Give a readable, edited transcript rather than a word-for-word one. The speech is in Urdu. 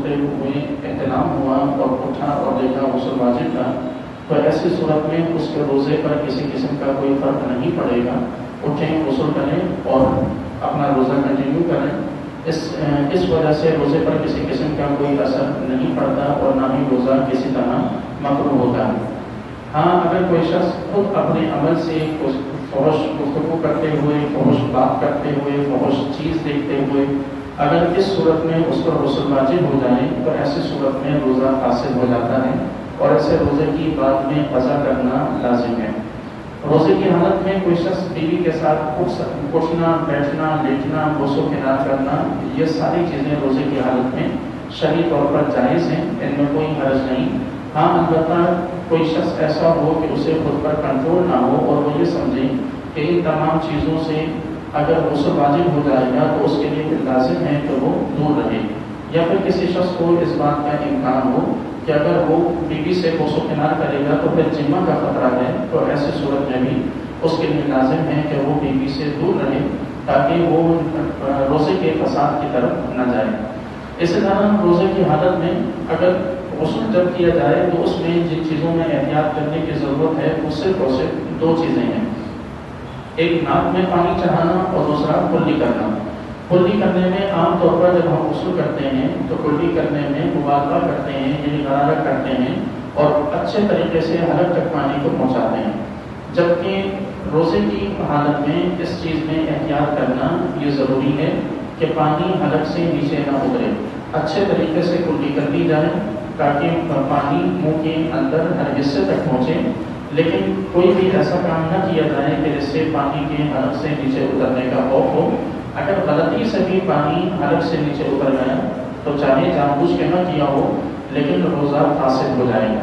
ہوتے ہوئے احتلام ہوا اور اٹھا اور دیکھا غسل واجب تھا، تو ایسی صورت میں اس کے روزے پر کسی قسم کا کوئی فرق نہیں پڑے گا۔ اٹھیں، غسل کریں اور اپنا روزہ کنٹینیو کریں۔ اس وجہ سے روزے پر کسی قسم کا کوئی اثر نہیں پڑتا اور نہ ہی روزہ کسی طرح مکروہ ہوتا ہے۔ ہاں، اگر کوئی شخص خود اپنے عمل سے فحش گفتگو کرتے ہوئے، فحش بات کرتے ہوئے، فحش چیز دیکھتے ہوئے اگر اس صورت میں اس پر غسل واجب ہو جائے تو ایسی صورت میں روزہ فاسد ہو جاتا ہے اور ایسے روزے کی بعد میں قضا کرنا لازم ہے۔ روزے کی حالت میں کوئی شخص بیوی کے ساتھ اٹھنا، بیٹھنا، لیٹنا، بوس و کنار کرنا، یہ ساری چیزیں روزے کی حالت میں شرعی طور پر جائز ہیں، ان میں کوئی حرج نہیں۔ ہاں، البتہ کوئی شخص ایسا ہو کہ اسے خود پر کنٹرول نہ ہو اور وہ یہ سمجھے کہ ان تمام چیزوں سے اگر غسل واجب ہو جائے گا تو اس کے لیے پھر لازم ہے کہ وہ دور رہے، یا پھر کسی شخص کو اس بات کا امکان ہو کہ اگر وہ بیوی سے بوس و کنار کرے گا تو پھر جمع کا خطرہ ہے، تو ایسی صورت میں بھی اس کے لیے لازم ہے کہ وہ بیوی سے دور رہے تاکہ وہ روزے کے فساد کی طرف نہ جائے۔ اسی طرح روزے کی حالت میں اگر غسل جب کیا جائے تو اس میں جن چیزوں میں احتیاط کرنے کی ضرورت ہے وہ صرف اور صرف دو چیزیں ہیں، ایک ناک میں پانی چڑھانا اور دوسرا کلی کرنا۔ کلی کرنے میں عام طور پر جب ہم غسل کرتے ہیں تو کلی کرنے میں مبالغہ کرتے ہیں، یعنی غرارت کرتے ہیں اور اچھے طریقے سے حلق تک پانی کو پہنچاتے ہیں، جبکہ روزے کی حالت میں اس چیز میں احتیاط کرنا یہ ضروری ہے کہ پانی حلق سے نیچے نہ اترے، اچھے طریقے سے کلی کر لی جائے تاکہ پانی منہ کے اندر ہر حصے تک پہنچے، لیکن کوئی بھی ایسا کام نہ کیا جائے کہ جس سے پانی کے حلق سے نیچے اترنے کا خوف ہو۔ اگر غلطی سے بھی پانی حلق سے نیچے اتر گیا تو چاہے جان بوجھ کے نہ کیا ہو لیکن روزہ فاسد ہو جائے گا۔